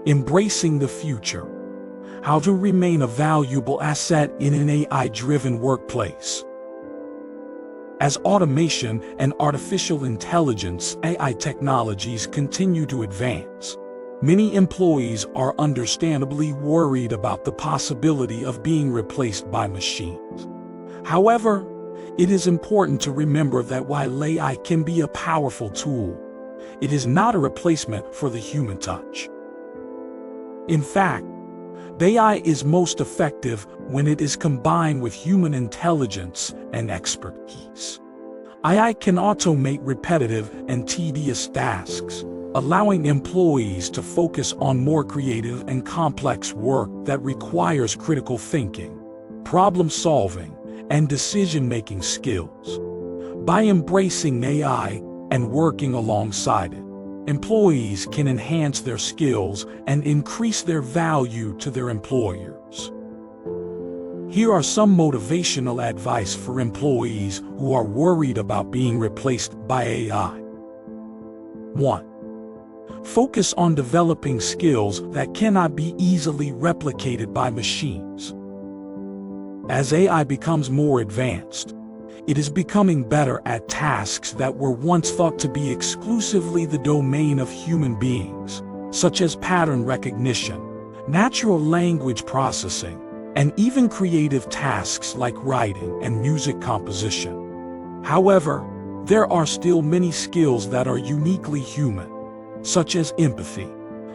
Embracing the future. How to remain a valuable asset in an AI-driven workplace. As automation and artificial intelligence (AI) technologies continue to advance, many employees are understandably worried about the possibility of being replaced by machines. However, it is important to remember that while AI can be a powerful tool, it is not a replacement for the human touch. In fact, AI is most effective when it is combined with human intelligence and expertise. AI can automate repetitive and tedious tasks, allowing employees to focus on more creative and complex work that requires critical thinking, problem solving, and decision-making skills. By embracing AI and working alongside it, employees can enhance their skills and increase their value to their employers. Here are some motivational advice for employees who are worried about being replaced by AI. 1. Focus on developing skills that cannot be easily replicated by machines. As AI becomes more advanced, it is becoming better at tasks that were once thought to be exclusively the domain of human beings, such as pattern recognition, natural language processing, and even creative tasks like writing and music composition. However, there are still many skills that are uniquely human, such as empathy,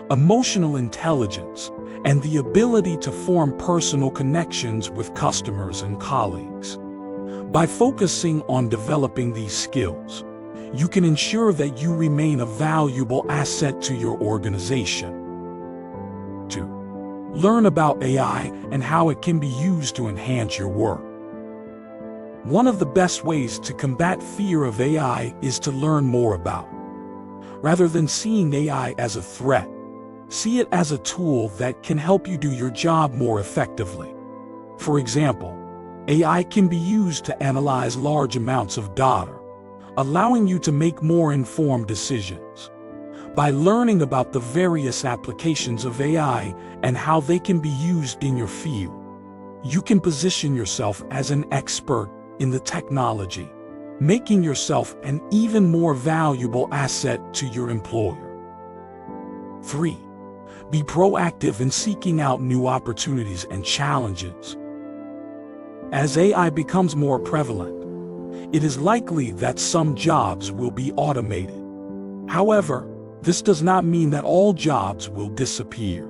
emotional intelligence, and the ability to form personal connections with customers and colleagues. By focusing on developing these skills, you can ensure that you remain a valuable asset to your organization. 2. Learn about AI and how it can be used to enhance your work. One of the best ways to combat fear of AI is to learn more about it. Rather than seeing AI as a threat, see it as a tool that can help you do your job more effectively. For example, AI can be used to analyze large amounts of data, allowing you to make more informed decisions. By learning about the various applications of AI and how they can be used in your field, you can position yourself as an expert in the technology, making yourself an even more valuable asset to your employer. 3. Be proactive in seeking out new opportunities and challenges. As AI becomes more prevalent, it is likely that some jobs will be automated. However, this does not mean that all jobs will disappear.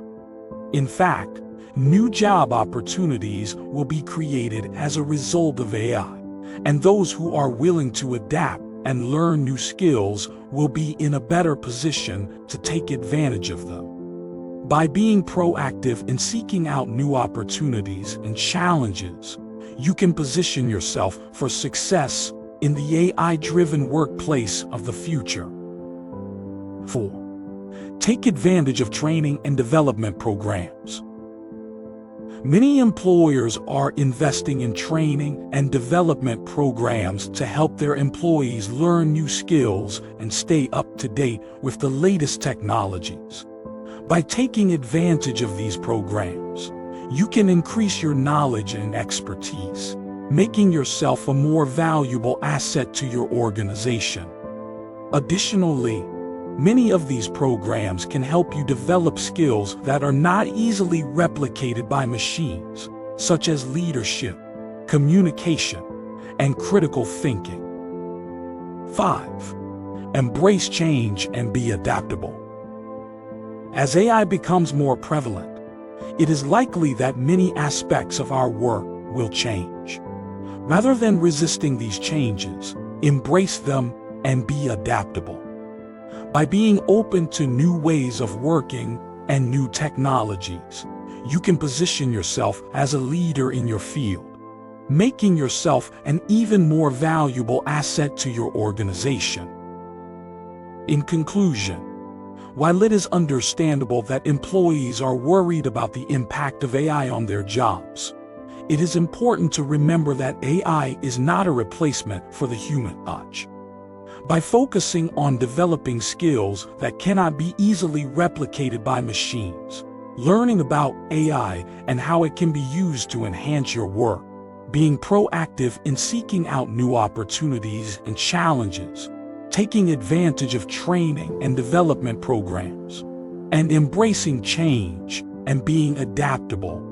In fact, new job opportunities will be created as a result of AI, and those who are willing to adapt and learn new skills will be in a better position to take advantage of them. By being proactive in seeking out new opportunities and challenges, you can position yourself for success in the AI-driven workplace of the future. 4. Take advantage of training and development programs. Many employers are investing in training and development programs to help their employees learn new skills and stay up to date with the latest technologies. By taking advantage of these programs, you can increase your knowledge and expertise, making yourself a more valuable asset to your organization. Additionally, many of these programs can help you develop skills that are not easily replicated by machines, such as leadership, communication, and critical thinking. 5. Embrace change and be adaptable. As AI becomes more prevalent, it is likely that many aspects of our work will change. Rather than resisting these changes, embrace them and be adaptable. By being open to new ways of working and new technologies, you can position yourself as a leader in your field, making yourself an even more valuable asset to your organization. In conclusion, while it is understandable that employees are worried about the impact of AI on their jobs, It is important to remember that AI is not a replacement for the human touch. By focusing on developing skills that cannot be easily replicated by machines, learning about AI and how it can be used to enhance your work, being proactive in seeking out new opportunities and challenges, taking advantage of training and development programs, and embracing change and being adaptable,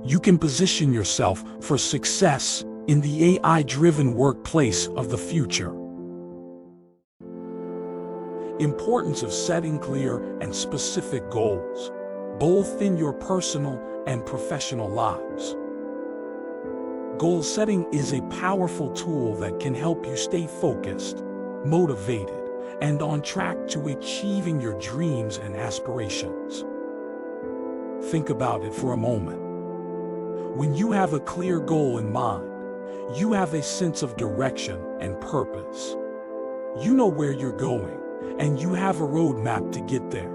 you can position yourself for success in the AI-driven workplace of the future. Importance of setting clear and specific goals, both in your personal and professional lives. Goal setting is a powerful tool that can help you stay focused, motivated, and on track to achieving your dreams and aspirations. Think about it for a moment. When you have a clear goal in mind, you have a sense of direction and purpose. You know where you're going, and you have a roadmap to get there.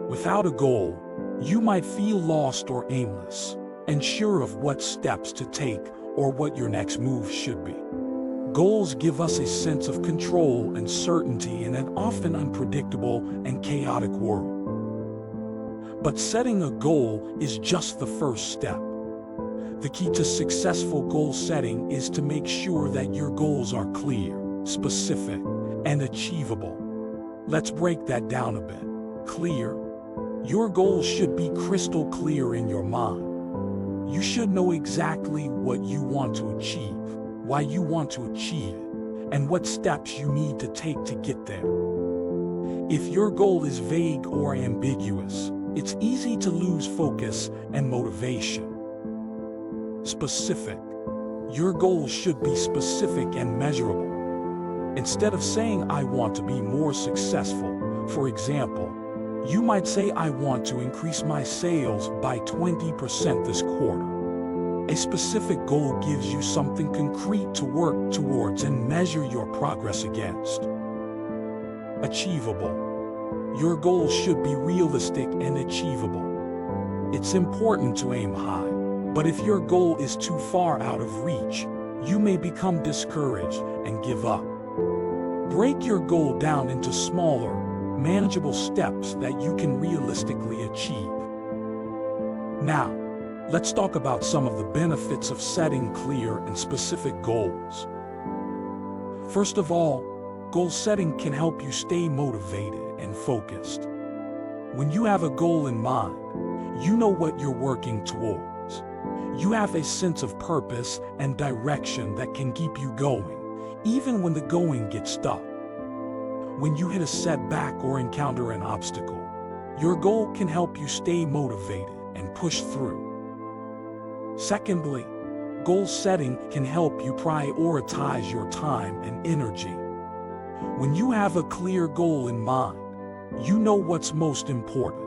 Without a goal, you might feel lost or aimless, unsure of what steps to take or what your next move should be. Goals give us a sense of control and certainty in an often unpredictable and chaotic world. But setting a goal is just the first step. The key to successful goal setting is to make sure that your goals are clear, specific, and achievable. Let's break that down a bit. Clear. Your goals should be crystal clear in your mind. You should know exactly what you want to achieve, why you want to achieve it, and what steps you need to take to get there. If your goal is vague or ambiguous, it's easy to lose focus and motivation. Specific. Your goals should be specific and measurable. Instead of saying, "I want to be more successful," for example, you might say, "I want to increase my sales by 20% this quarter." A specific goal gives you something concrete to work towards and measure your progress against. Achievable. Your goals should be realistic and achievable. It's important to aim high, but if your goal is too far out of reach, you may become discouraged and give up. Break your goal down into smaller, manageable steps that you can realistically achieve. Now, let's talk about some of the benefits of setting clear and specific goals. First of all, goal setting can help you stay motivated and focused. When you have a goal in mind, you know what you're working towards. You have a sense of purpose and direction that can keep you going, even when the going gets tough. When you hit a setback or encounter an obstacle, your goal can help you stay motivated and push through. Secondly, goal setting can help you prioritize your time and energy. When you have a clear goal in mind, you know what's most important.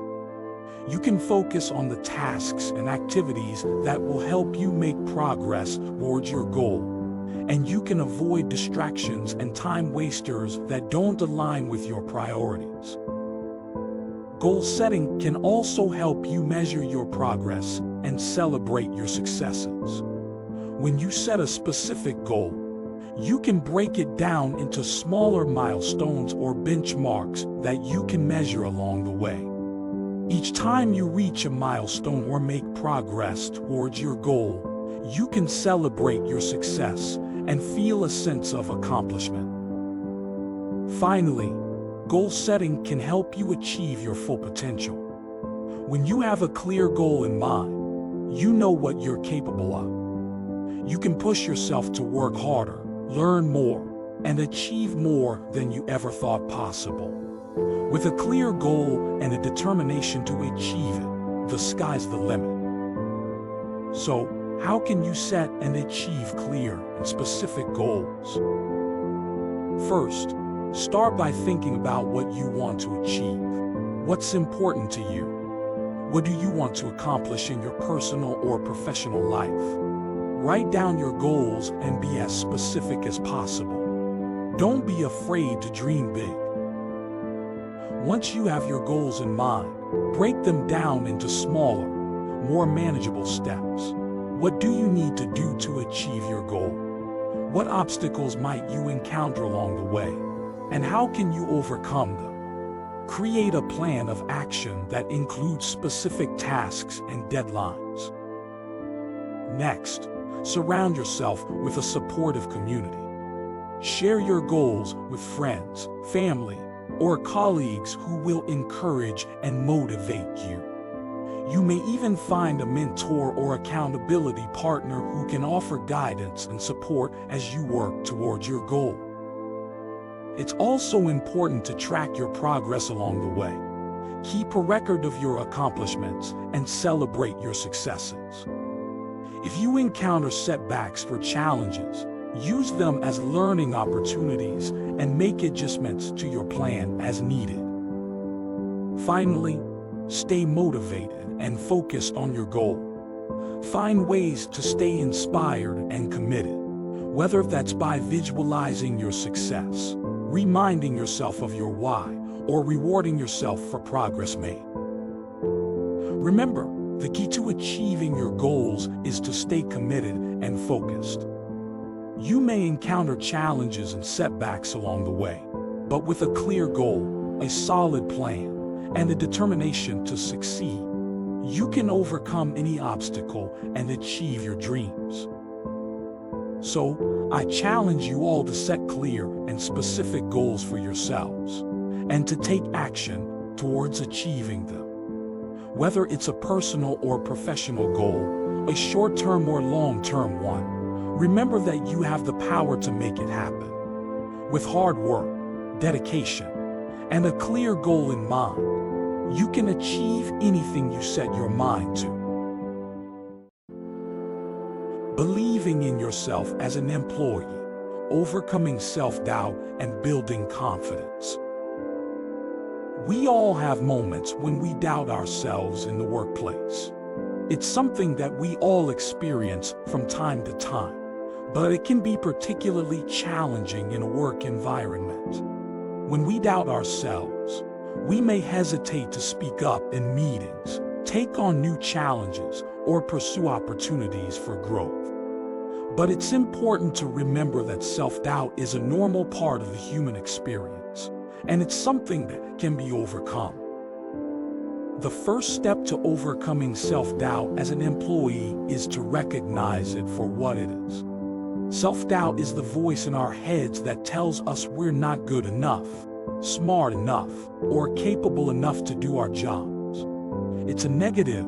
You can focus on the tasks and activities that will help you make progress towards your goal, and you can avoid distractions and time wasters that don't align with your priorities. Goal setting can also help you measure your progress and celebrate your successes. When you set a specific goal, you can break it down into smaller milestones or benchmarks that you can measure along the way. Each time you reach a milestone or make progress towards your goal, you can celebrate your success and feel a sense of accomplishment. Finally, goal setting can help you achieve your full potential. When you have a clear goal in mind, you know what you're capable of. You can push yourself to work harder, learn more, and achieve more than you ever thought possible. With a clear goal and a determination to achieve it, the sky's the limit. So, how can you set and achieve clear and specific goals? First, start by thinking about what you want to achieve. What's important to you? What do you want to accomplish in your personal or professional life? Write down your goals and be as specific as possible. Don't be afraid to dream big. Once you have your goals in mind, break them down into smaller, more manageable steps. What do you need to do to achieve your goal? What obstacles might you encounter along the way? And how can you overcome them? Create a plan of action that includes specific tasks and deadlines. Next, surround yourself with a supportive community. Share your goals with friends, family, or colleagues who will encourage and motivate you. You may even find a mentor or accountability partner who can offer guidance and support as you work towards your goal. It's also important to track your progress along the way. Keep a record of your accomplishments and celebrate your successes. If you encounter setbacks or challenges, use them as learning opportunities and make adjustments to your plan as needed. Finally, stay motivated and focused on your goal. Find ways to stay inspired and committed, whether that's by visualizing your success, reminding yourself of your why, or rewarding yourself for progress made. Remember, the key to achieving your goals is to stay committed and focused. You may encounter challenges and setbacks along the way, but with a clear goal, a solid plan, and a determination to succeed, you can overcome any obstacle and achieve your dreams. So, I challenge you all to set clear and specific goals for yourselves, and to take action towards achieving them. Whether it's a personal or professional goal, a short-term or long-term one, remember that you have the power to make it happen. With hard work, dedication, and a clear goal in mind, you can achieve anything you set your mind to. Believing in yourself as an employee, overcoming self-doubt, and building confidence. We all have moments when we doubt ourselves in the workplace. It's something that we all experience from time to time, but it can be particularly challenging in a work environment. When we doubt ourselves, we may hesitate to speak up in meetings, take on new challenges, or pursue opportunities for growth. But it's important to remember that self-doubt is a normal part of the human experience, and it's something that can be overcome. The first step to overcoming self-doubt as an employee is to recognize it for what it is. Self-doubt is the voice in our heads that tells us we're not good enough, smart enough, or capable enough to do our jobs. It's a negative,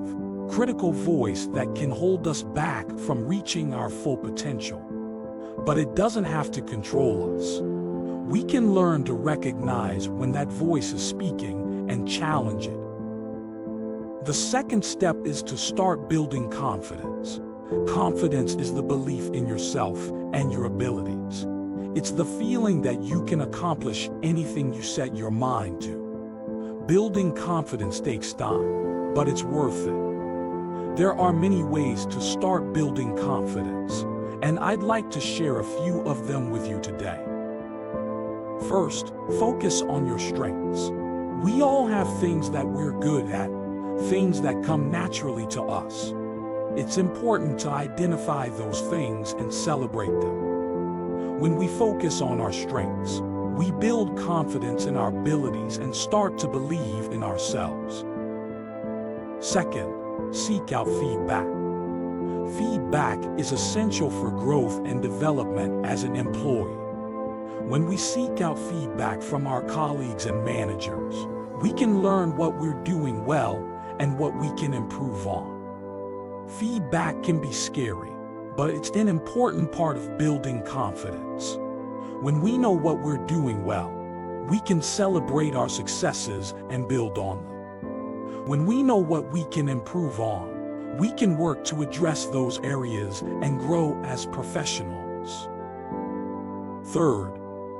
critical voice that can hold us back from reaching our full potential. But it doesn't have to control us. We can learn to recognize when that voice is speaking and challenge it. The second step is to start building confidence. Confidence is the belief in yourself and your abilities. It's the feeling that you can accomplish anything you set your mind to. Building confidence takes time, but it's worth it. There are many ways to start building confidence, and I'd like to share a few of them with you today. First, focus on your strengths. We all have things that we're good at, things that come naturally to us. It's important to identify those things and celebrate them. When we focus on our strengths, we build confidence in our abilities and start to believe in ourselves. Second, seek out feedback. Feedback is essential for growth and development as an employee. When we seek out feedback from our colleagues and managers, we can learn what we're doing well and what we can improve on. Feedback can be scary, but it's an important part of building confidence. When we know what we're doing well, we can celebrate our successes and build on them. When we know what we can improve on, we can work to address those areas and grow as professionals. Third,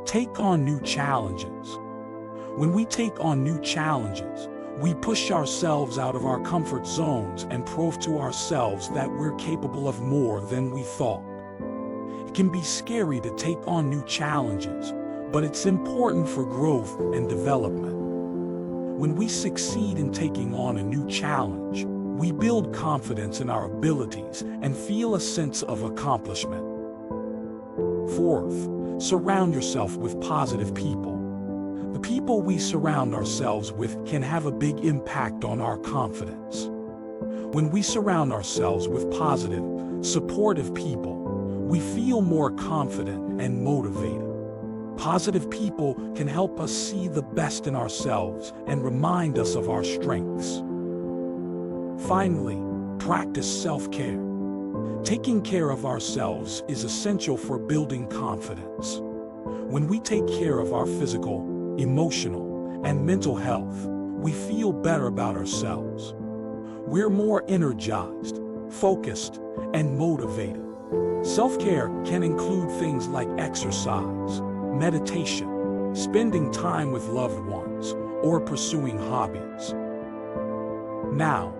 take on new challenges. When we take on new challenges, we push ourselves out of our comfort zones and prove to ourselves that we're capable of more than we thought. It can be scary to take on new challenges, but it's important for growth and development. When we succeed in taking on a new challenge, we build confidence in our abilities and feel a sense of accomplishment. Fourth, surround yourself with positive people. The people we surround ourselves with can have a big impact on our confidence. When we surround ourselves with positive, supportive people, we feel more confident and motivated. Positive people can help us see the best in ourselves and remind us of our strengths. Finally, practice self-care. Taking care of ourselves is essential for building confidence. When we take care of our physical, emotional, and mental health, we feel better about ourselves. We're more energized, focused, and motivated. Self-care can include things like exercise, meditation, spending time with loved ones, or pursuing hobbies. Now,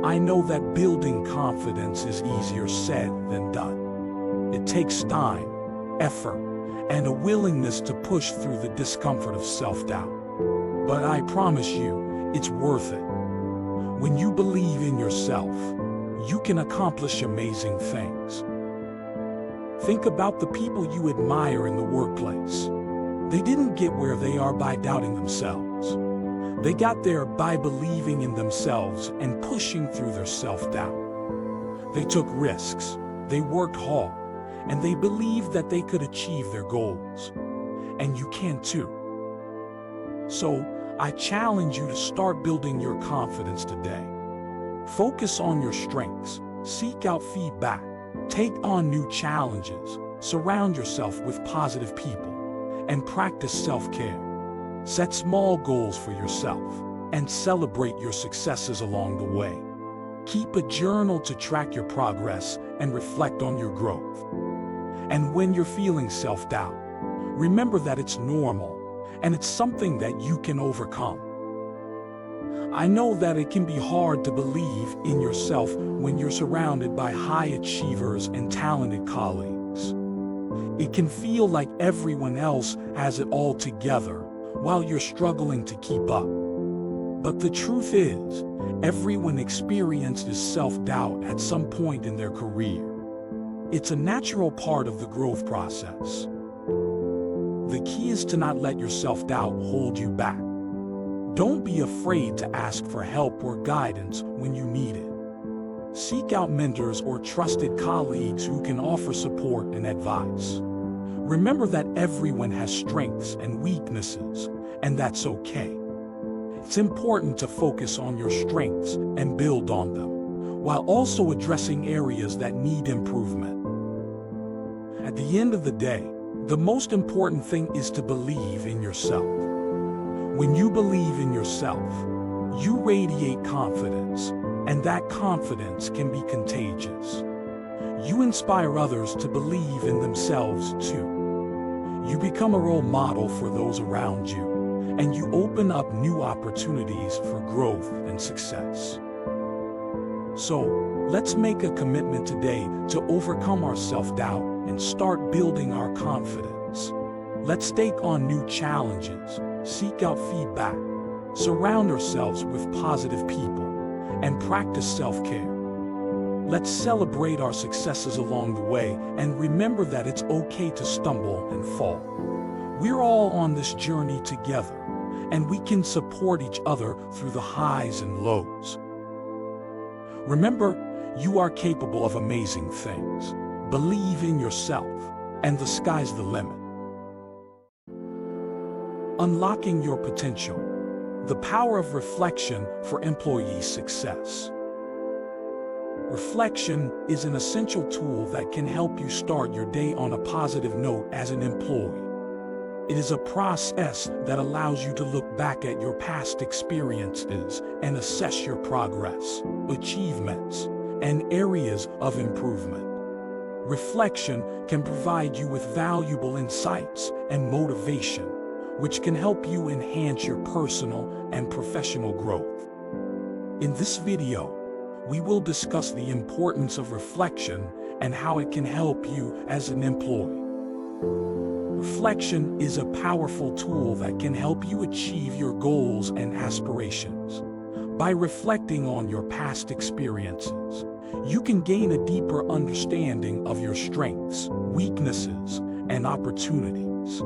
I know that building confidence is easier said than done. It takes time, effort, and a willingness to push through the discomfort of self-doubt. But I promise you, it's worth it. When you believe in yourself, you can accomplish amazing things. Think about the people you admire in the workplace. They didn't get where they are by doubting themselves. They got there by believing in themselves and pushing through their self-doubt. They took risks, they worked hard, and they believed that they could achieve their goals. And you can too. So, I challenge you to start building your confidence today. Focus on your strengths, seek out feedback, take on new challenges, surround yourself with positive people, and practice self-care. Set small goals for yourself, and celebrate your successes along the way. Keep a journal to track your progress and reflect on your growth. And when you're feeling self-doubt, remember that it's normal, and it's something that you can overcome. I know that it can be hard to believe in yourself when you're surrounded by high achievers and talented colleagues. It can feel like everyone else has it all together while you're struggling to keep up. But the truth is, everyone experiences self-doubt at some point in their career. It's a natural part of the growth process. The key is to not let your self-doubt hold you back. Don't be afraid to ask for help or guidance when you need it. Seek out mentors or trusted colleagues who can offer support and advice. Remember that everyone has strengths and weaknesses, and that's okay. It's important to focus on your strengths and build on them, while also addressing areas that need improvement. At the end of the day, the most important thing is to believe in yourself. When you believe in yourself, you radiate confidence, and that confidence can be contagious. You inspire others to believe in themselves too. You become a role model for those around you, and you open up new opportunities for growth and success. So, let's make a commitment today to overcome our self-doubt and start building our confidence. Let's take on new challenges, seek out feedback, surround ourselves with positive people, and practice self-care. Let's celebrate our successes along the way and remember that it's okay to stumble and fall. We're all on this journey together, and we can support each other through the highs and lows. Remember, you are capable of amazing things. Believe in yourself, and the sky's the limit. Unlocking your potential. The power of reflection for employee success. Reflection is an essential tool that can help you start your day on a positive note as an employee. It is a process that allows you to look back at your past experiences and assess your progress, achievements, and areas of improvement. Reflection can provide you with valuable insights and motivation, which can help you enhance your personal and professional growth. In this video, we will discuss the importance of reflection and how it can help you as an employee. Reflection is a powerful tool that can help you achieve your goals and aspirations. By reflecting on your past experiences, you can gain a deeper understanding of your strengths, weaknesses, and opportunities.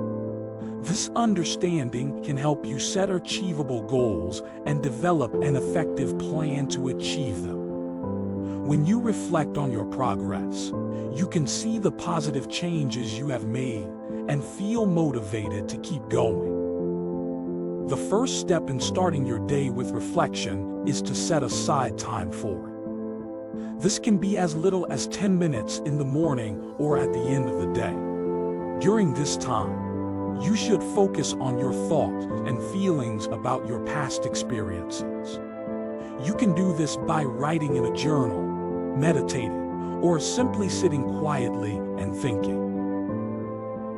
This understanding can help you set achievable goals and develop an effective plan to achieve them. When you reflect on your progress, you can see the positive changes you have made and feel motivated to keep going. The first step in starting your day with reflection is to set aside time for it. This can be as little as 10 minutes in the morning or at the end of the day. During this time, you should focus on your thoughts and feelings about your past experiences. You can do this by writing in a journal, meditating, or simply sitting quietly and thinking.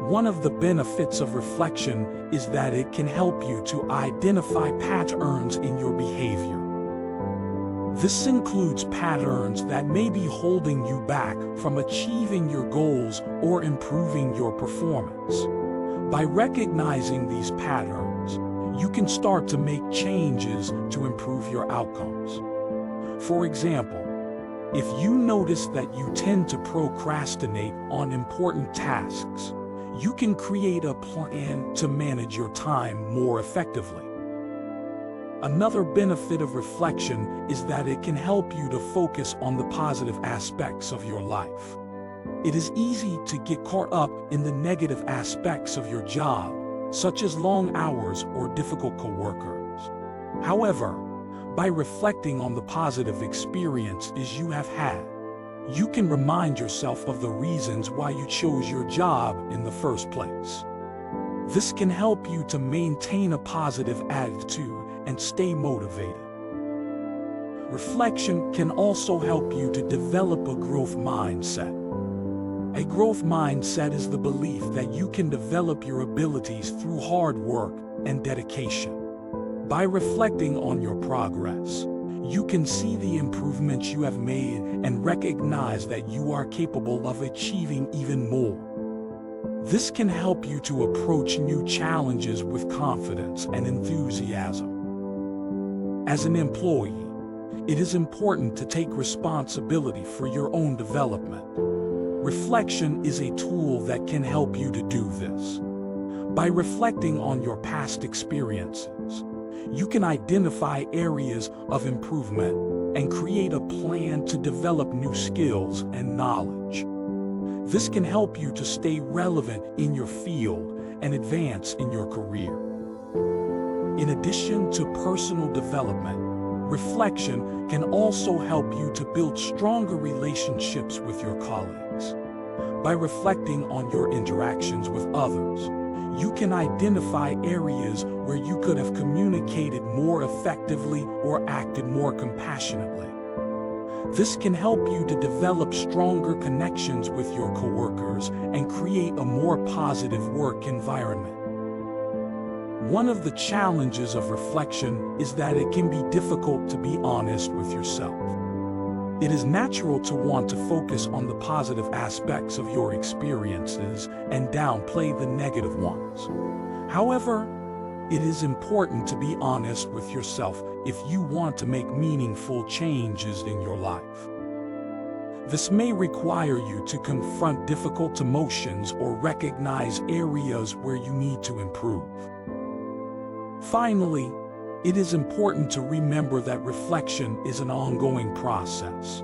One of the benefits of reflection is that it can help you to identify patterns in your behavior. This includes patterns that may be holding you back from achieving your goals or improving your performance. By recognizing these patterns, you can start to make changes to improve your outcomes. For example, if you notice that you tend to procrastinate on important tasks, you can create a plan to manage your time more effectively. Another benefit of reflection is that it can help you to focus on the positive aspects of your life. It is easy to get caught up in the negative aspects of your job, such as long hours or difficult coworkers. However, by reflecting on the positive experiences you have had, you can remind yourself of the reasons why you chose your job in the first place. This can help you to maintain a positive attitude and stay motivated. Reflection can also help you to develop a growth mindset. A growth mindset is the belief that you can develop your abilities through hard work and dedication. By reflecting on your progress, you can see the improvements you have made and recognize that you are capable of achieving even more. This can help you to approach new challenges with confidence and enthusiasm. As an employee, it is important to take responsibility for your own development. Reflection is a tool that can help you to do this. By reflecting on your past experiences, you can identify areas of improvement and create a plan to develop new skills and knowledge. This can help you to stay relevant in your field and advance in your career. In addition to personal development, reflection can also help you to build stronger relationships with your colleagues. By reflecting on your interactions with others, you can identify areas where you could have communicated more effectively or acted more compassionately. This can help you to develop stronger connections with your coworkers and create a more positive work environment. One of the challenges of reflection is that it can be difficult to be honest with yourself. It is natural to want to focus on the positive aspects of your experiences and downplay the negative ones. However, it is important to be honest with yourself if you want to make meaningful changes in your life. This may require you to confront difficult emotions or recognize areas where you need to improve. Finally, it is important to remember that reflection is an ongoing process.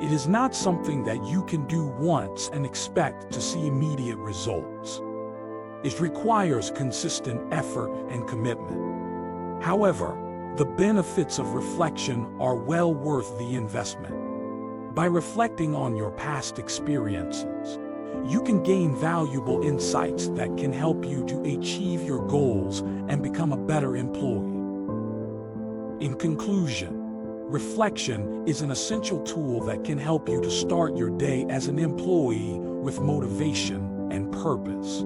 It is not something that you can do once and expect to see immediate results. It requires consistent effort and commitment. However, the benefits of reflection are well worth the investment. By reflecting on your past experiences, you can gain valuable insights that can help you to achieve your goals and become a better employee. In conclusion, reflection is an essential tool that can help you to start your day as an employee with motivation and purpose.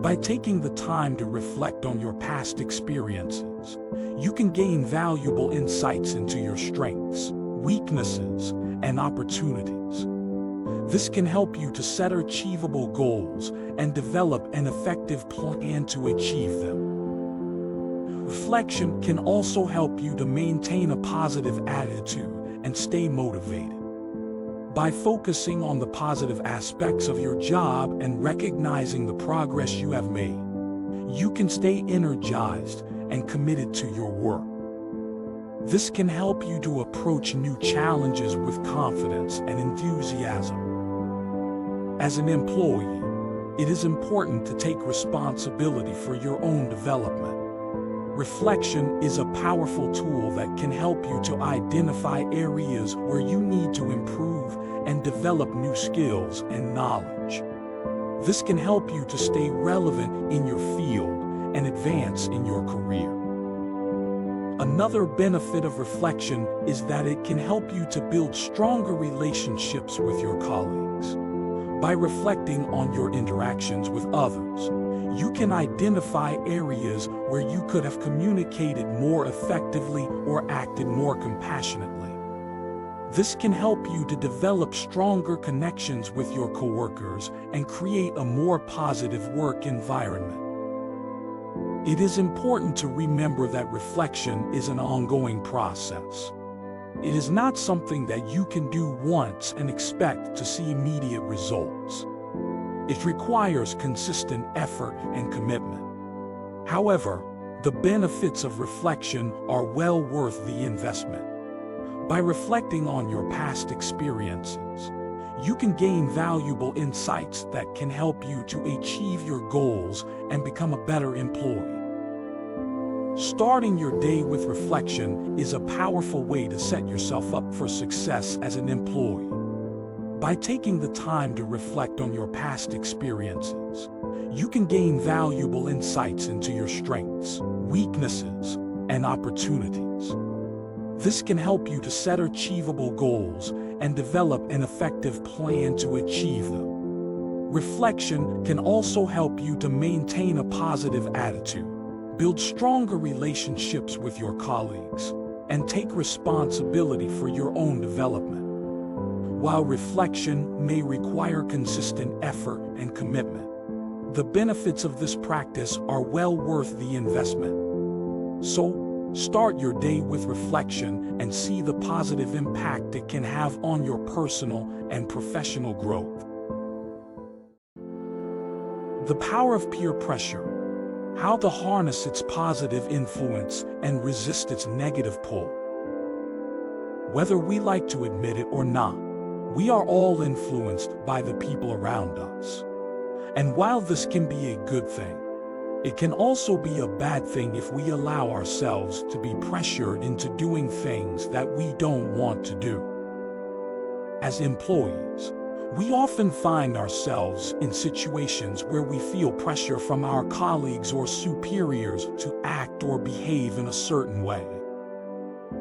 By taking the time to reflect on your past experiences, you can gain valuable insights into your strengths, weaknesses, and opportunities. This can help you to set achievable goals and develop an effective plan to achieve them. Reflection can also help you to maintain a positive attitude and stay motivated. By focusing on the positive aspects of your job and recognizing the progress you have made, you can stay energized and committed to your work. This can help you to approach new challenges with confidence and enthusiasm. As an employee, it is important to take responsibility for your own development. Reflection is a powerful tool that can help you to identify areas where you need to improve and develop new skills and knowledge. This can help you to stay relevant in your field and advance in your career. Another benefit of reflection is that it can help you to build stronger relationships with your colleagues. By reflecting on your interactions with others, you can identify areas where you could have communicated more effectively or acted more compassionately. This can help you to develop stronger connections with your coworkers and create a more positive work environment. It is important to remember that reflection is an ongoing process. It is not something that you can do once and expect to see immediate results. It requires consistent effort and commitment. However, the benefits of reflection are well worth the investment. By reflecting on your past experiences, you can gain valuable insights that can help you to achieve your goals and become a better employee. Starting your day with reflection is a powerful way to set yourself up for success as an employee. By taking the time to reflect on your past experiences, you can gain valuable insights into your strengths, weaknesses, and opportunities. This can help you to set achievable goals and develop an effective plan to achieve them. Reflection can also help you to maintain a positive attitude, build stronger relationships with your colleagues, and take responsibility for your own development. While reflection may require consistent effort and commitment, the benefits of this practice are well worth the investment. So, start your day with reflection and see the positive impact it can have on your personal and professional growth. The power of peer pressure. How to harness its positive influence and resist its negative pull. Whether we like to admit it or not, we are all influenced by the people around us. And while this can be a good thing, it can also be a bad thing if we allow ourselves to be pressured into doing things that we don't want to do. As employees, we often find ourselves in situations where we feel pressure from our colleagues or superiors to act or behave in a certain way.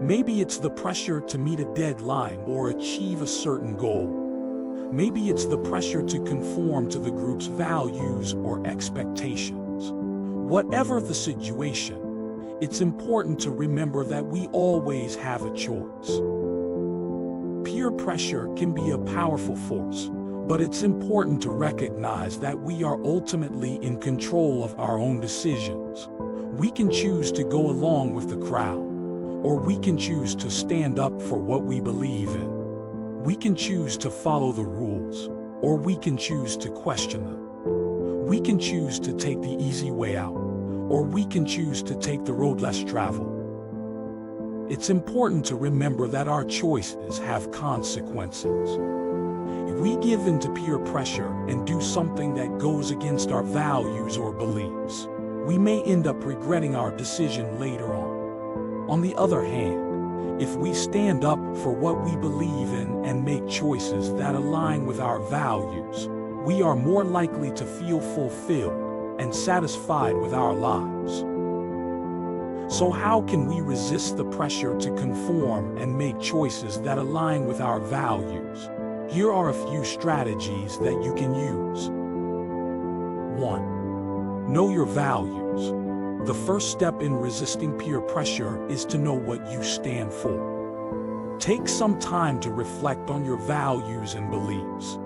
Maybe it's the pressure to meet a deadline or achieve a certain goal. Maybe it's the pressure to conform to the group's values or expectations. Whatever the situation, it's important to remember that we always have a choice. Peer pressure can be a powerful force, but it's important to recognize that we are ultimately in control of our own decisions. We can choose to go along with the crowd, or we can choose to stand up for what we believe in. We can choose to follow the rules, or we can choose to question them. We can choose to take the easy way out, or we can choose to take the road less traveled. It's important to remember that our choices have consequences. If we give in to peer pressure and do something that goes against our values or beliefs, we may end up regretting our decision later on. On the other hand, if we stand up for what we believe in and make choices that align with our values, we are more likely to feel fulfilled and satisfied with our lives. So how can we resist the pressure to conform and make choices that align with our values? Here are a few strategies that you can use. 1. Know your values. The first step in resisting peer pressure is to know what you stand for. Take some time to reflect on your values and beliefs,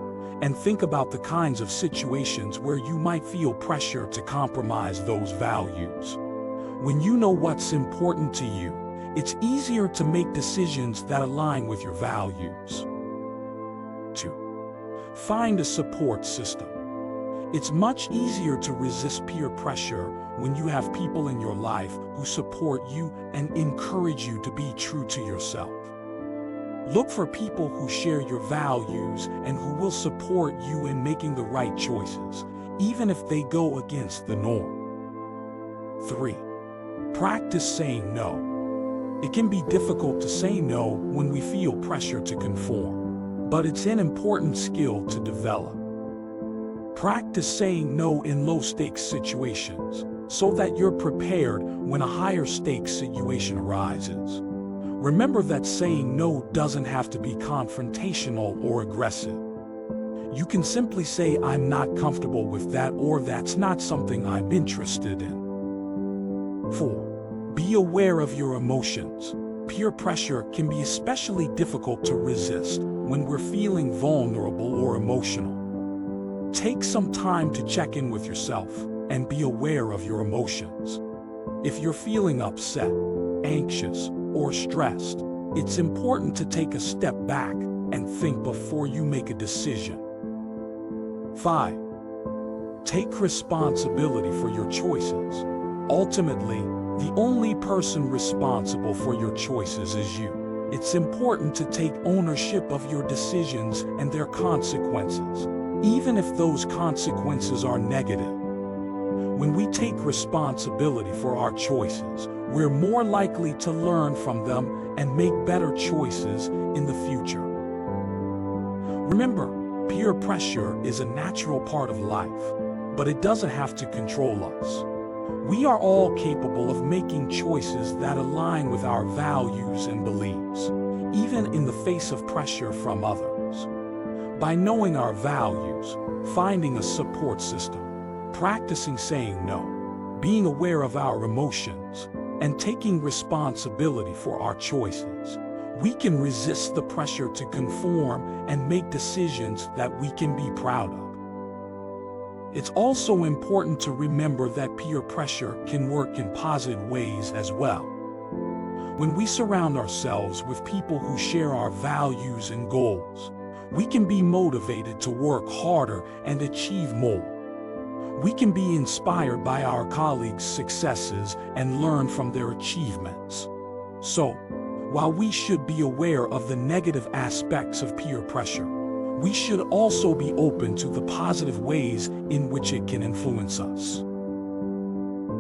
and think about the kinds of situations where you might feel pressure to compromise those values. When you know what's important to you, it's easier to make decisions that align with your values. 2. Find a support system. It's much easier to resist peer pressure when you have people in your life who support you and encourage you to be true to yourself. Look for people who share your values and who will support you in making the right choices, even if they go against the norm. 3. Practice saying no. It can be difficult to say no when we feel pressure to conform, but it's an important skill to develop. Practice saying no in low-stakes situations so that you're prepared when a higher-stakes situation arises. Remember that saying no doesn't have to be confrontational or aggressive. You can simply say, "I'm not comfortable with that," or "That's not something I'm interested in." 4. Be aware of your emotions. Peer pressure can be especially difficult to resist when we're feeling vulnerable or emotional. Take some time to check in with yourself and be aware of your emotions. If you're feeling upset, anxious, or stressed, it's important to take a step back and think before you make a decision. 5. Take responsibility for your choices. Ultimately, the only person responsible for your choices is you. It's important to take ownership of your decisions and their consequences, even if those consequences are negative. When we take responsibility for our choices, we're more likely to learn from them and make better choices in the future. Remember, peer pressure is a natural part of life, but it doesn't have to control us. We are all capable of making choices that align with our values and beliefs, even in the face of pressure from others. By knowing our values, finding a support system, practicing saying no, being aware of our emotions, and taking responsibility for our choices, we can resist the pressure to conform and make decisions that we can be proud of. It's also important to remember that peer pressure can work in positive ways as well. When we surround ourselves with people who share our values and goals, we can be motivated to work harder and achieve more. We can be inspired by our colleagues' successes and learn from their achievements. So, while we should be aware of the negative aspects of peer pressure, we should also be open to the positive ways in which it can influence us.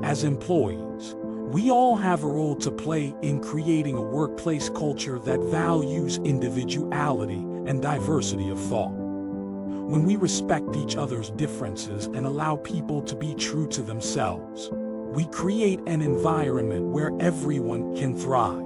As employees, we all have a role to play in creating a workplace culture that values individuality and diversity of thought. When we respect each other's differences and allow people to be true to themselves, we create an environment where everyone can thrive.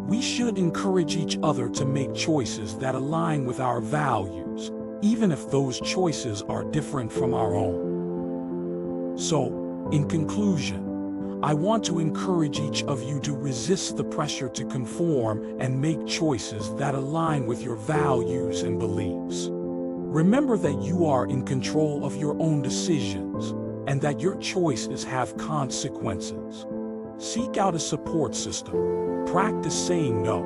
We should encourage each other to make choices that align with our values, even if those choices are different from our own. So, in conclusion, I want to encourage each of you to resist the pressure to conform and make choices that align with your values and beliefs. Remember that you are in control of your own decisions and that your choices have consequences. Seek out a support system, practice saying no,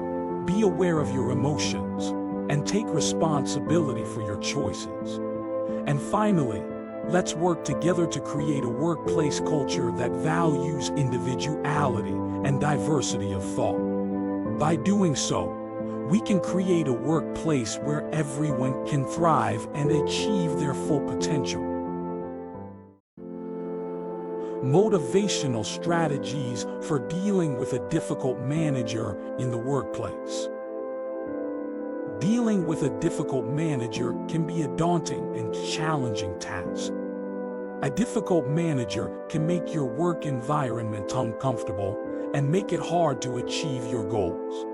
be aware of your emotions, and take responsibility for your choices. And finally, let's work together to create a workplace culture that values individuality and diversity of thought. By doing so, we can create a workplace where everyone can thrive and achieve their full potential. Motivational strategies for dealing with a difficult manager in the workplace. Dealing with a difficult manager can be a daunting and challenging task. A difficult manager can make your work environment uncomfortable and make it hard to achieve your goals.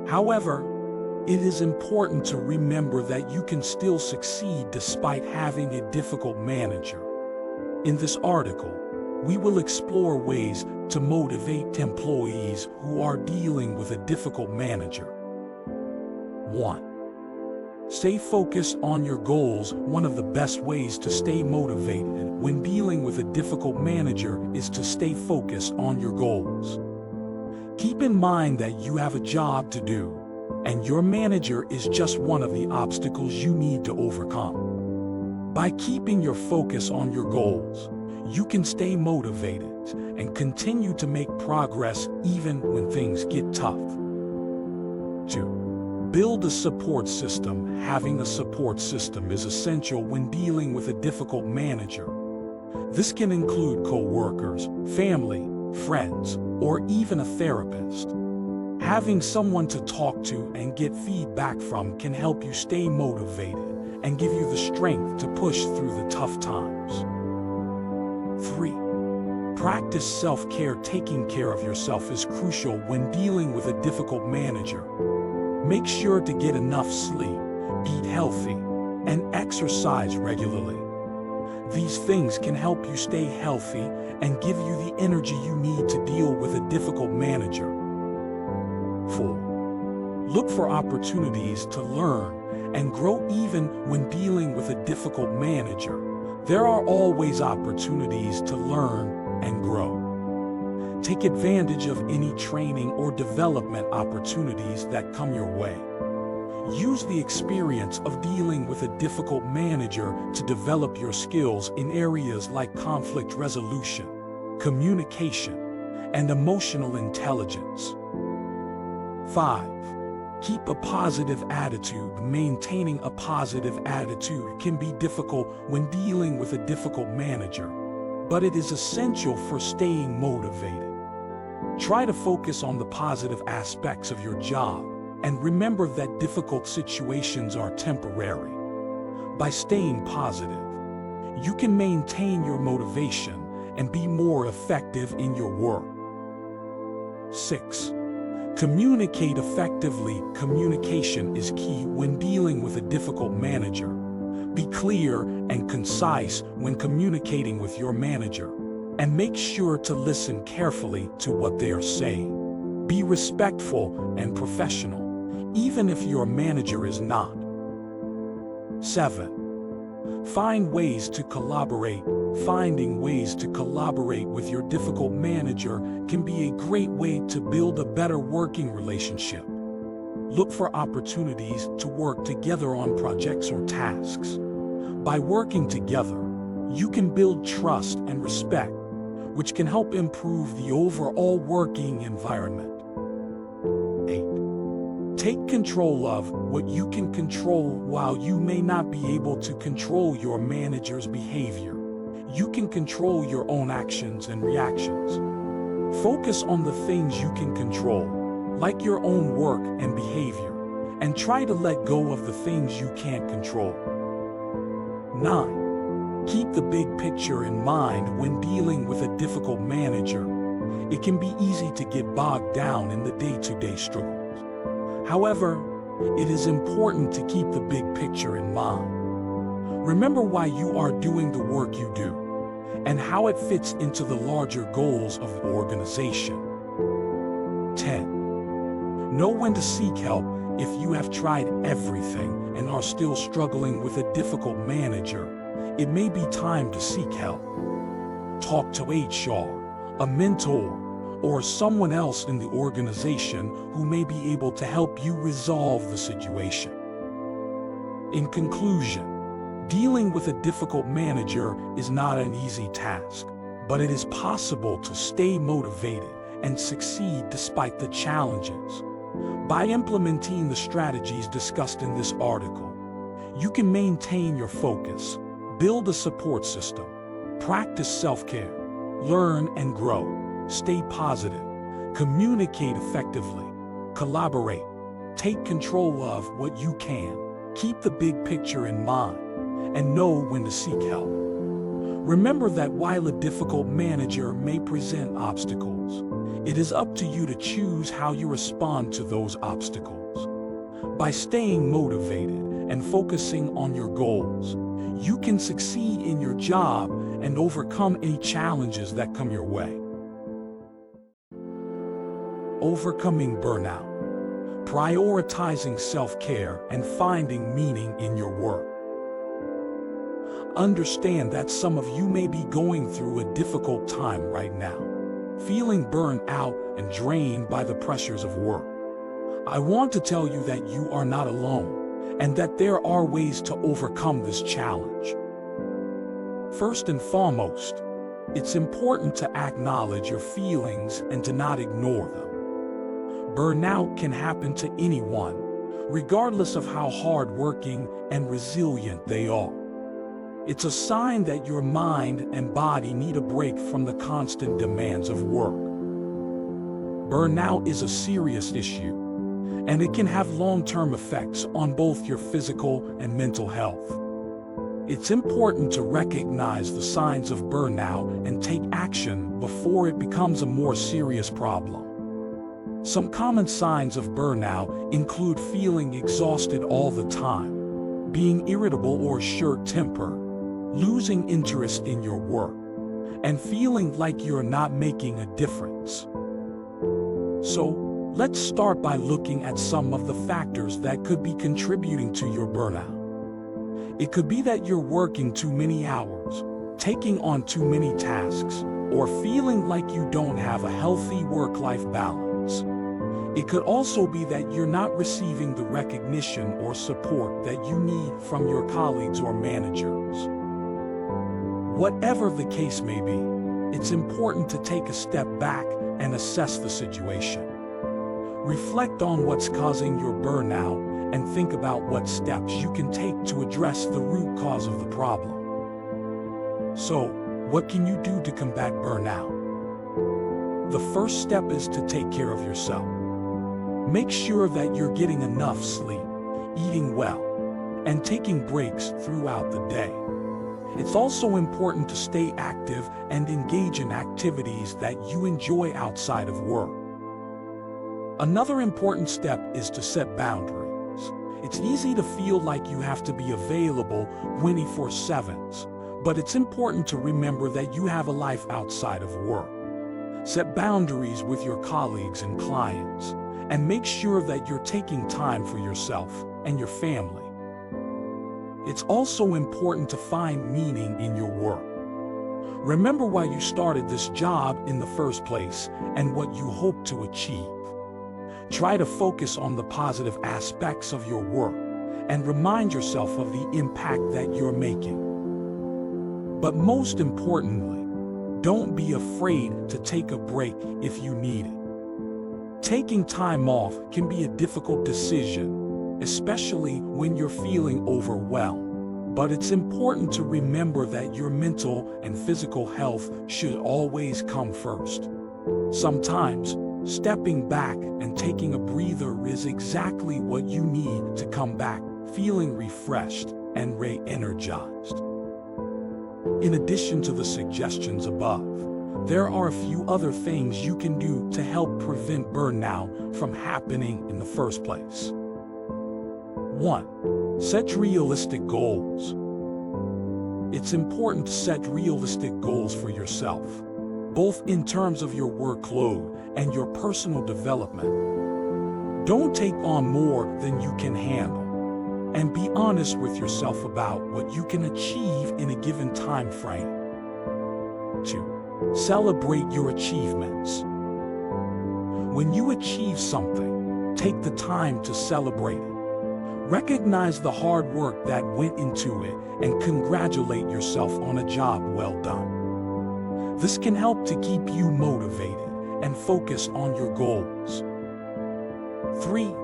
However, it is important to remember that you can still succeed despite having a difficult manager. In this article, we will explore ways to motivate employees who are dealing with a difficult manager. 1. Stay focused on your goals. One of the best ways to stay motivated when dealing with a difficult manager is to stay focused on your goals. Keep in mind that you have a job to do, and your manager is just one of the obstacles you need to overcome. By keeping your focus on your goals, you can stay motivated and continue to make progress even when things get tough. 2. Build a support system. Having a support system is essential when dealing with a difficult manager. This can include co-workers, family, friends, or even a therapist. Having someone to talk to and get feedback from can help you stay motivated and give you the strength to push through the tough times. 3. Practice self-care. Taking care of yourself is crucial when dealing with a difficult manager. Make sure to get enough sleep, eat healthy, and exercise regularly. These things can help you stay healthy and give you the energy you need to deal with a difficult manager. 4. Look for opportunities to learn and grow. Even when dealing with a difficult manager, there are always opportunities to learn and grow. Take advantage of any training or development opportunities that come your way. Use the experience of dealing with a difficult manager to develop your skills in areas like conflict resolution, communication, and emotional intelligence. 5. Keep a positive attitude. Maintaining a positive attitude can be difficult when dealing with a difficult manager, but it is essential for staying motivated. Try to focus on the positive aspects of your job and remember that difficult situations are temporary. By staying positive, you can maintain your motivation and be more effective in your work. 6. Communicate effectively. Communication is key when dealing with a difficult manager. Be clear and concise when communicating with your manager, and make sure to listen carefully to what they are saying. Be respectful and professional, even if your manager is not. 7. Find ways to collaborate. Finding ways to collaborate with your difficult manager can be a great way to build a better working relationship. Look for opportunities to work together on projects or tasks. By working together, you can build trust and respect, which can help improve the overall working environment. 8. Take control of what you can control. While you may not be able to control your manager's behavior, you can control your own actions and reactions. Focus on the things you can control, like your own work and behavior, and try to let go of the things you can't control. 9. Keep the big picture in mind when dealing with a difficult manager. It can be easy to get bogged down in the day-to-day struggles. However, it is important to keep the big picture in mind. Remember why you are doing the work you do and how it fits into the larger goals of the organization. 10. Know when to seek help. If you have tried everything and are still struggling with a difficult manager, it may be time to seek help. Talk to HR, a mentor, or someone else in the organization who may be able to help you resolve the situation. In conclusion, dealing with a difficult manager is not an easy task, but it is possible to stay motivated and succeed despite the challenges. By implementing the strategies discussed in this article, you can maintain your focus, build a support system, practice self-care, learn and grow, stay positive, communicate effectively, collaborate, take control of what you can, keep the big picture in mind, and know when to seek help. Remember that while a difficult manager may present obstacles, it is up to you to choose how you respond to those obstacles. By staying motivated and focusing on your goals, you can succeed in your job and overcome any challenges that come your way. Overcoming burnout. prioritizing self-care and finding meaning in your work. Understand that some of you may be going through a difficult time right now, feeling burned out and drained by the pressures of work. I want to tell you that you are not alone and that there are ways to overcome this challenge. First and foremost, it's important to acknowledge your feelings and to not ignore them. Burnout can happen to anyone, regardless of how hardworking and resilient they are. It's a sign that your mind and body need a break from the constant demands of work. Burnout is a serious issue, and it can have long-term effects on both your physical and mental health. It's important to recognize the signs of burnout and take action before it becomes a more serious problem. Some common signs of burnout include feeling exhausted all the time, being irritable or short-tempered, losing interest in your work, and feeling like you're not making a difference. So, let's start by looking at some of the factors that could be contributing to your burnout. It could be that you're working too many hours, taking on too many tasks, or feeling like you don't have a healthy work-life balance. It could also be that you're not receiving the recognition or support that you need from your colleagues or managers. Whatever the case may be, it's important to take a step back and assess the situation. Reflect on what's causing your burnout and think about what steps you can take to address the root cause of the problem. So, what can you do to combat burnout? The first step is to take care of yourself. Make sure that you're getting enough sleep, eating well, and taking breaks throughout the day. It's also important to stay active and engage in activities that you enjoy outside of work. Another important step is to set boundaries. It's easy to feel like you have to be available 24/7, but it's important to remember that you have a life outside of work. Set boundaries with your colleagues and clients, and make sure that you're taking time for yourself and your family. It's also important to find meaning in your work. Remember why you started this job in the first place and what you hope to achieve. Try to focus on the positive aspects of your work and remind yourself of the impact that you're making. But most importantly, don't be afraid to take a break if you need it. Taking time off can be a difficult decision, especially when you're feeling overwhelmed. But it's important to remember that your mental and physical health should always come first. Sometimes, stepping back and taking a breather is exactly what you need to come back feeling refreshed and re-energized. In addition to the suggestions above, there are a few other things you can do to help prevent burnout from happening in the first place. 1. Set realistic goals. It's important to set realistic goals for yourself, both in terms of your workload and your personal development. Don't take on more than you can handle, and be honest with yourself about what you can achieve in a given time frame. 2. Celebrate your achievements. When you achieve something, take the time to celebrate it. Recognize the hard work that went into it and congratulate yourself on a job well done. This can help to keep you motivated and focused on your goals. 3.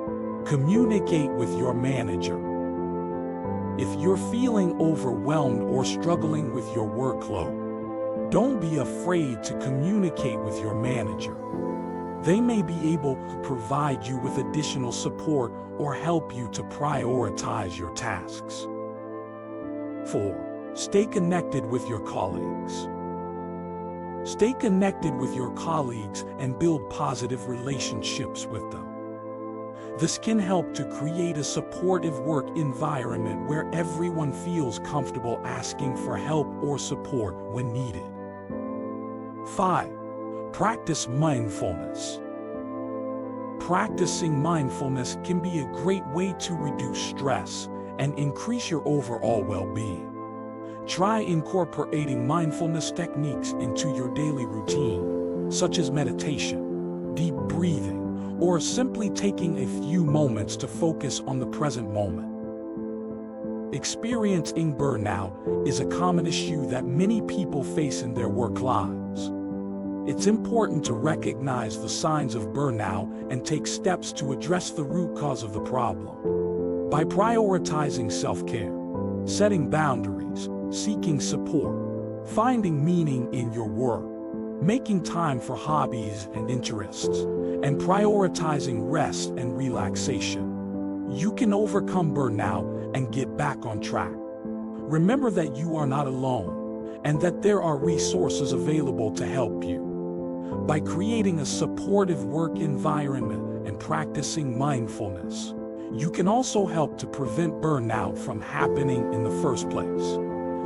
Communicate with your manager. If you're feeling overwhelmed or struggling with your workload, don't be afraid to communicate with your manager. They may be able to provide you with additional support or help you to prioritize your tasks. 4. Stay connected with your colleagues. Stay connected with your colleagues and build positive relationships with them. This can help to create a supportive work environment where everyone feels comfortable asking for help or support when needed. 5. Practice mindfulness. Practicing mindfulness can be a great way to reduce stress and increase your overall well-being. Try incorporating mindfulness techniques into your daily routine, such as meditation, deep breathing, or simply taking a few moments to focus on the present moment. Experiencing burnout is a common issue that many people face in their work lives. It's important to recognize the signs of burnout and take steps to address the root cause of the problem. By prioritizing self-care, setting boundaries, seeking support, finding meaning in your work, making time for hobbies and interests, and prioritizing rest and relaxation, you can overcome burnout and get back on track. Remember that you are not alone and that there are resources available to help you. By creating a supportive work environment and practicing mindfulness, you can also help to prevent burnout from happening in the first place.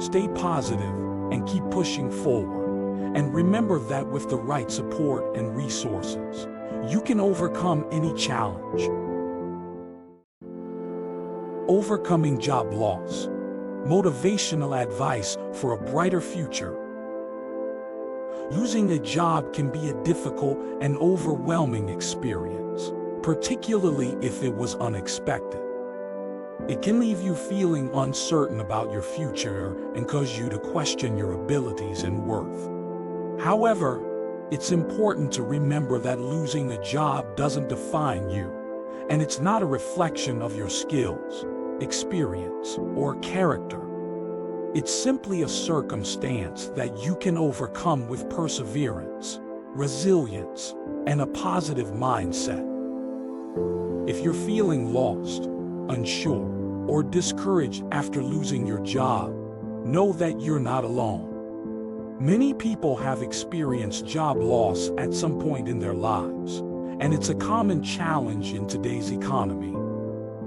Stay positive and keep pushing forward. And remember that with the right support and resources, you can overcome any challenge. Overcoming job loss. Motivational advice for a brighter future. Losing a job can be a difficult and overwhelming experience, particularly if it was unexpected. It can leave you feeling uncertain about your future and cause you to question your abilities and worth. However, it's important to remember that losing a job doesn't define you, and it's not a reflection of your skills, experience, or character. It's simply a circumstance that you can overcome with perseverance, resilience, and a positive mindset. If you're feeling lost, unsure, or discouraged after losing your job, know that you're not alone. Many people have experienced job loss at some point in their lives, and it's a common challenge in today's economy.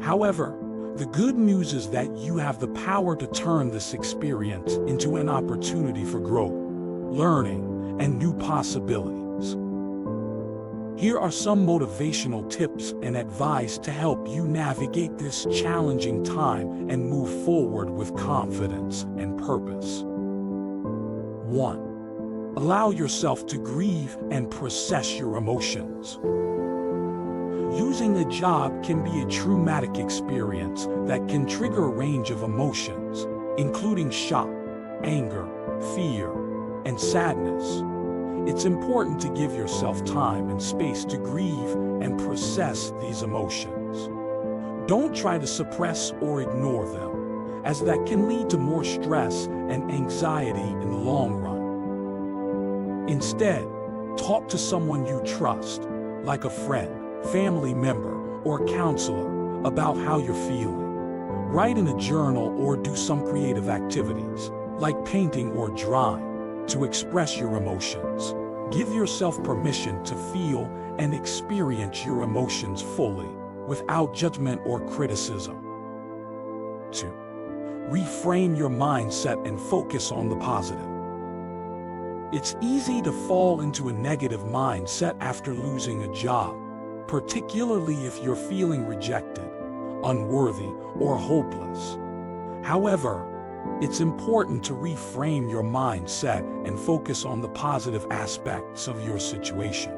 However, the good news is that you have the power to turn this experience into an opportunity for growth, learning, and new possibilities. Here are some motivational tips and advice to help you navigate this challenging time and move forward with confidence and purpose. 1. Allow yourself to grieve and process your emotions. Losing a job can be a traumatic experience that can trigger a range of emotions, including shock, anger, fear, and sadness. It's important to give yourself time and space to grieve and process these emotions. Don't try to suppress or ignore them, as that can lead to more stress and anxiety in the long run. Instead, talk to someone you trust, like a friend, family member, or counselor, about how you're feeling. Write in a journal or do some creative activities, like painting or drawing, to express your emotions. Give yourself permission to feel and experience your emotions fully, without judgment or criticism. 2. Reframe your mindset and focus on the positive. It's easy to fall into a negative mindset after losing a job, particularly if you're feeling rejected, unworthy, or hopeless. However, it's important to reframe your mindset and focus on the positive aspects of your situation.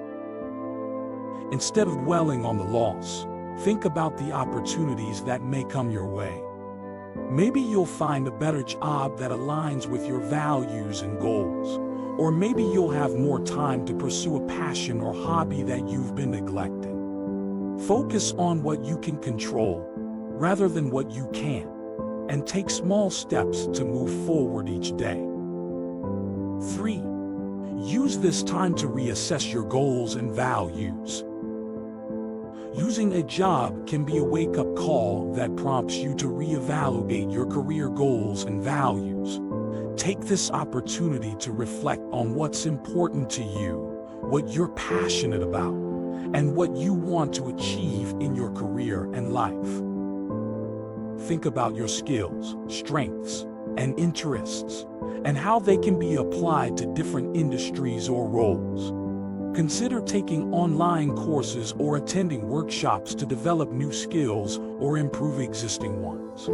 Instead of dwelling on the loss, think about the opportunities that may come your way. Maybe you'll find a better job that aligns with your values and goals, or maybe you'll have more time to pursue a passion or hobby that you've been neglecting. Focus on what you can control, rather than what you can't, and take small steps to move forward each day. 3. Use this time to reassess your goals and values. Losing a job can be a wake-up call that prompts you to reevaluate your career goals and values. Take this opportunity to reflect on what's important to you, what you're passionate about, and what you want to achieve in your career and life. Think about your skills, strengths, and interests, and how they can be applied to different industries or roles. Consider taking online courses or attending workshops to develop new skills or improve existing ones.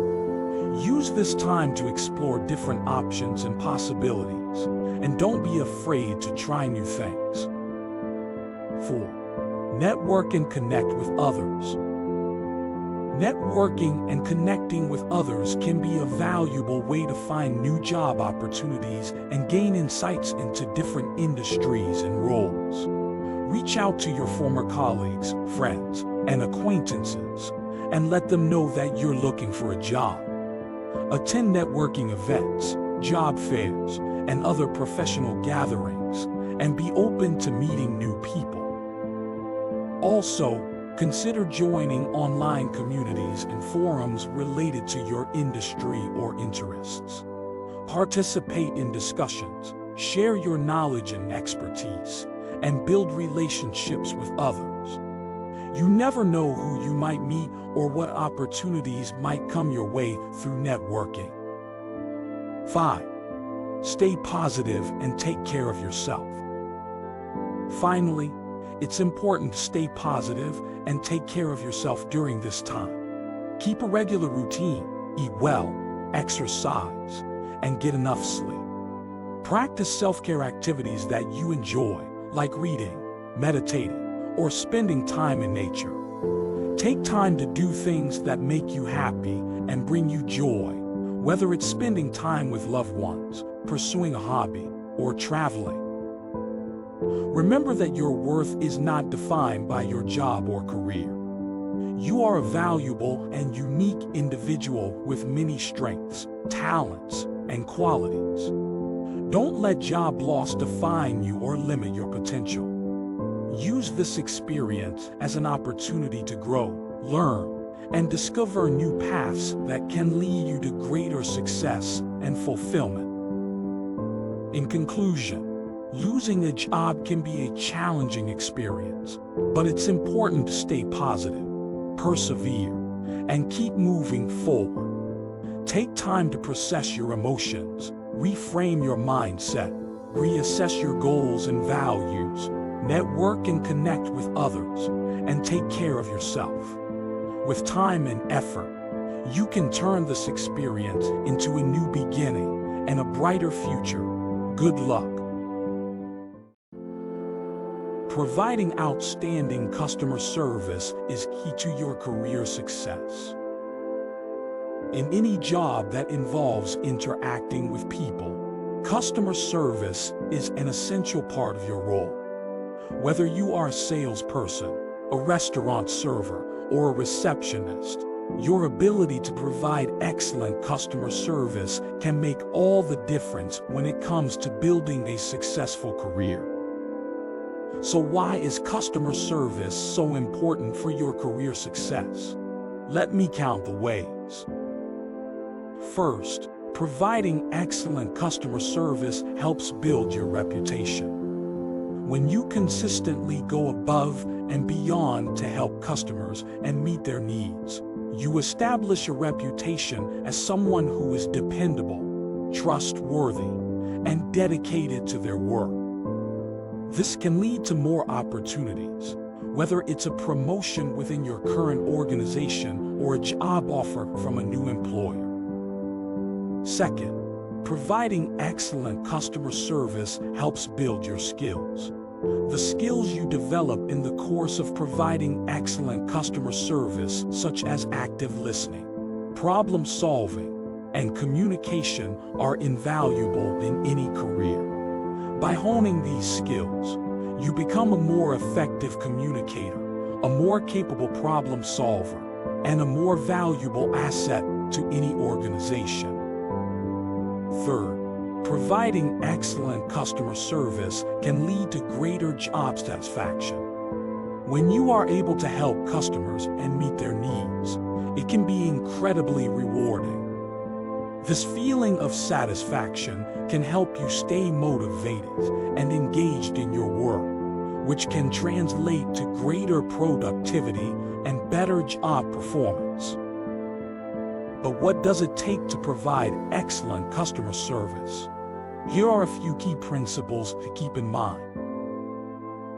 Use this time to explore different options and possibilities, and don't be afraid to try new things. 4. Network and connect with others. Networking and connecting with others can be a valuable way to find new job opportunities and gain insights into different industries and roles. Reach out to your former colleagues, friends, and acquaintances, and let them know that you're looking for a job. Attend networking events, job fairs, and other professional gatherings, and be open to meeting new people. Also, consider joining online communities and forums related to your industry or interests. Participate in discussions, share your knowledge and expertise, and build relationships with others. You never know who you might meet or what opportunities might come your way through networking. 5. Stay positive and take care of yourself. Finally, it's important to stay positive and take care of yourself during this time. Keep a regular routine, eat well, exercise, and get enough sleep. Practice self-care activities that you enjoy, like reading, meditating, or spending time in nature. Take time to do things that make you happy and bring you joy, whether it's spending time with loved ones, pursuing a hobby, or traveling. Remember that your worth is not defined by your job or career. You are a valuable and unique individual with many strengths, talents, and qualities. Don't let job loss define you or limit your potential. Use this experience as an opportunity to grow, learn, and discover new paths that can lead you to greater success and fulfillment. In conclusion, losing a job can be a challenging experience, but it's important to stay positive, persevere, and keep moving forward. Take time to process your emotions, reframe your mindset, reassess your goals and values, network and connect with others, and take care of yourself. With time and effort, you can turn this experience into a new beginning and a brighter future. Good luck. Providing outstanding customer service is key to your career success. In any job that involves interacting with people, customer service is an essential part of your role. Whether you are a salesperson, a restaurant server, or a receptionist, your ability to provide excellent customer service can make all the difference when it comes to building a successful career. So why is customer service so important for your career success? Let me count the ways. First, providing excellent customer service helps build your reputation. When you consistently go above and beyond to help customers and meet their needs, you establish a reputation as someone who is dependable, trustworthy, and dedicated to their work. This can lead to more opportunities, whether it's a promotion within your current organization or a job offer from a new employer. Second, providing excellent customer service helps build your skills. The skills you develop in the course of providing excellent customer service, such as active listening, problem solving, and communication, are invaluable in any career. By honing these skills, you become a more effective communicator, a more capable problem solver, and a more valuable asset to any organization. Third, providing excellent customer service can lead to greater job satisfaction. When you are able to help customers and meet their needs, it can be incredibly rewarding. This feeling of satisfaction can help you stay motivated and engaged in your work, which can translate to greater productivity and better job performance. But what does it take to provide excellent customer service? Here are a few key principles to keep in mind.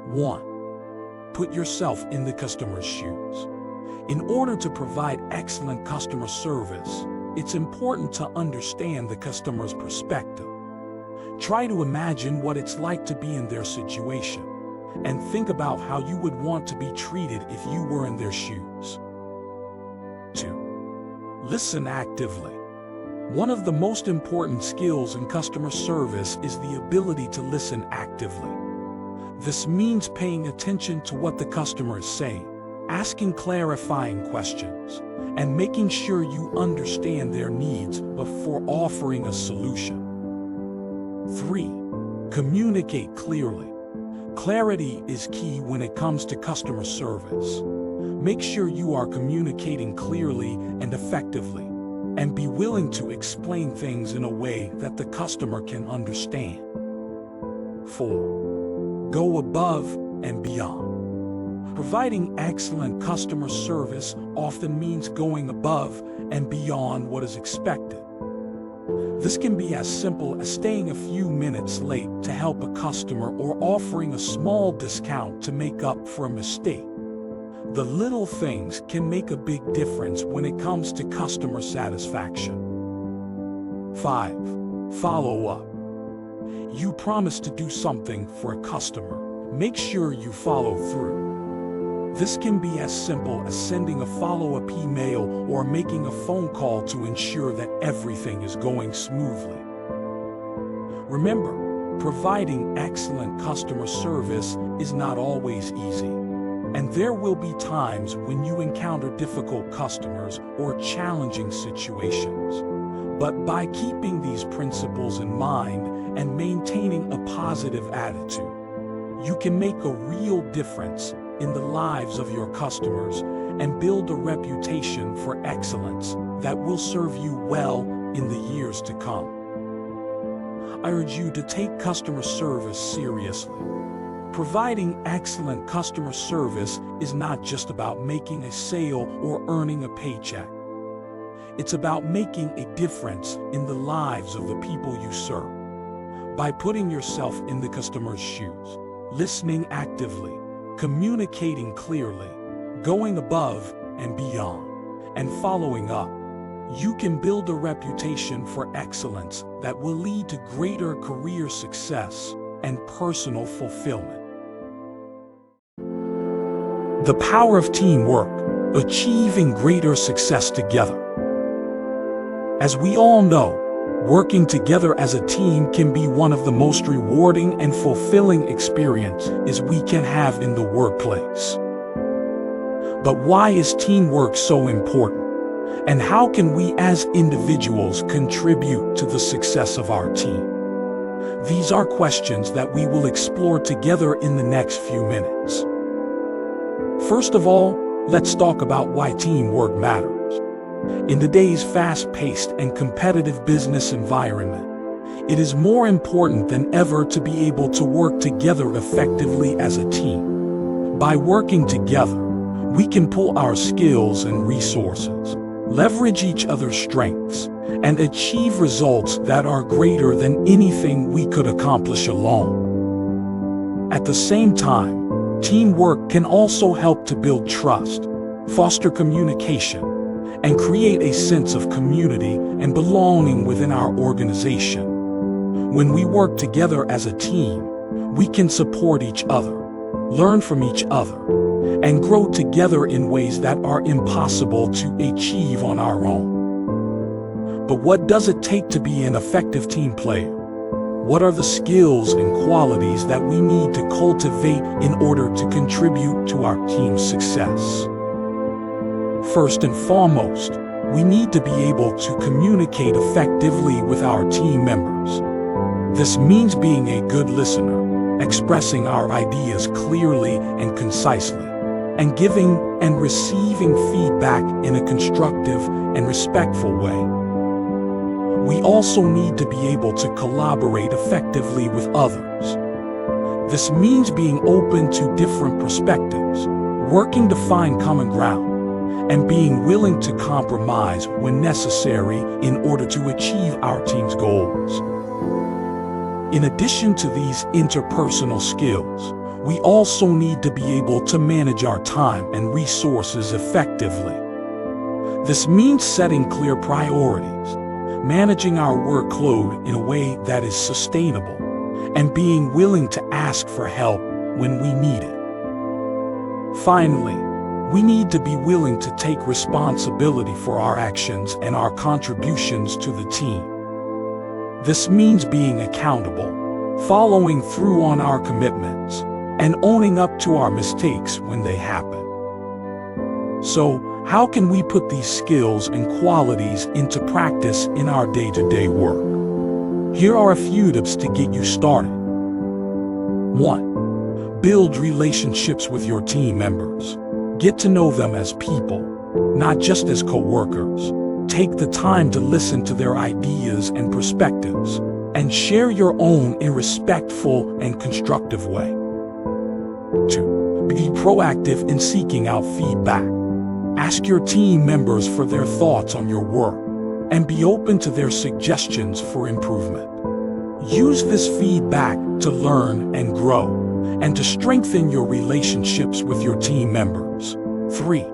1. Put yourself in the customer's shoes. In order to provide excellent customer service, it's important to understand the customer's perspective. Try to imagine what it's like to be in their situation, and think about how you would want to be treated if you were in their shoes. 2. Listen actively. One of the most important skills in customer service is the ability to listen actively. This means paying attention to what the customer is saying, asking clarifying questions, and making sure you understand their needs before offering a solution. 3. Communicate clearly. Clarity is key when it comes to customer service. Make sure you are communicating clearly and effectively, and be willing to explain things in a way that the customer can understand. 4. Go above and beyond. Providing excellent customer service often means going above and beyond what is expected. This can be as simple as staying a few minutes late to help a customer or offering a small discount to make up for a mistake. The little things can make a big difference when it comes to customer satisfaction. 5. Follow up. You promise to do something for a customer. Make sure you follow through. This can be as simple as sending a follow-up email or making a phone call to ensure that everything is going smoothly. Remember, providing excellent customer service is not always easy, and there will be times when you encounter difficult customers or challenging situations. But by keeping these principles in mind and maintaining a positive attitude, you can make a real difference in the lives of your customers and build a reputation for excellence that will serve you well in the years to come. I urge you to take customer service seriously. Providing excellent customer service is not just about making a sale or earning a paycheck. It's about making a difference in the lives of the people you serve. By putting yourself in the customer's shoes, listening actively, communicating clearly, going above and beyond, and following up, you can build a reputation for excellence that will lead to greater career success and personal fulfillment. The power of teamwork, achieving greater success together. As we all know, working together as a team can be one of the most rewarding and fulfilling experiences we can have in the workplace. But why is teamwork so important? And how can we as individuals contribute to the success of our team? These are questions that we will explore together in the next few minutes. First of all, let's talk about why teamwork matters. In today's fast-paced and competitive business environment, it is more important than ever to be able to work together effectively as a team. By working together, we can pull our skills and resources, leverage each other's strengths, and achieve results that are greater than anything we could accomplish alone. At the same time, teamwork can also help to build trust, foster communication, and create a sense of community and belonging within our organization. When we work together as a team, we can support each other, learn from each other, and grow together in ways that are impossible to achieve on our own. But what does it take to be an effective team player? What are the skills and qualities that we need to cultivate in order to contribute to our team's success? First and foremost, we need to be able to communicate effectively with our team members. This means being a good listener, expressing our ideas clearly and concisely, and giving and receiving feedback in a constructive and respectful way. We also need to be able to collaborate effectively with others. This means being open to different perspectives, working to find common ground, and being willing to compromise when necessary in order to achieve our team's goals. In addition to these interpersonal skills, we also need to be able to manage our time and resources effectively. This means setting clear priorities, managing our workload in a way that is sustainable, and being willing to ask for help when we need it. Finally, we need to be willing to take responsibility for our actions and our contributions to the team. This means being accountable, following through on our commitments, and owning up to our mistakes when they happen. So, how can we put these skills and qualities into practice in our day-to-day work? Here are a few tips to get you started. 1. Build relationships with your team members. Get to know them as people, not just as co-workers. Take the time to listen to their ideas and perspectives, and share your own in a respectful and constructive way. 2. Be proactive in seeking out feedback. Ask your team members for their thoughts on your work, and be open to their suggestions for improvement. Use this feedback to learn and grow, and to strengthen your relationships with your team members. 3.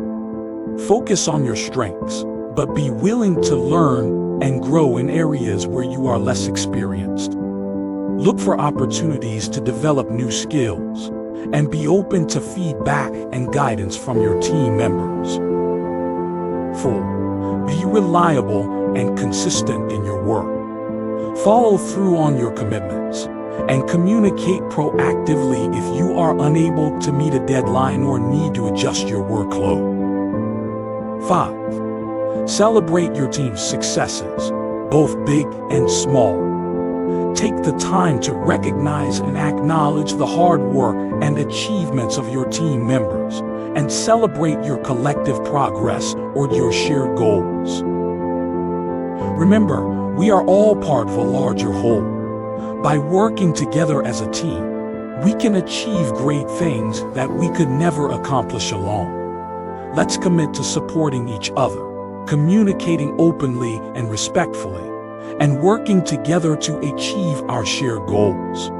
Focus on your strengths, but be willing to learn and grow in areas where you are less experienced. Look for opportunities to develop new skills, and be open to feedback and guidance from your team members. 4. Be reliable and consistent in your work. Follow through on your commitments, and communicate proactively if you are unable to meet a deadline or need to adjust your workload. 5. Celebrate your team's successes, both big and small. Take the time to recognize and acknowledge the hard work and achievements of your team members, and celebrate your collective progress or your shared goals. Remember, we are all part of a larger whole. By working together as a team, we can achieve great things that we could never accomplish alone. Let's commit to supporting each other, communicating openly and respectfully, and working together to achieve our shared goals.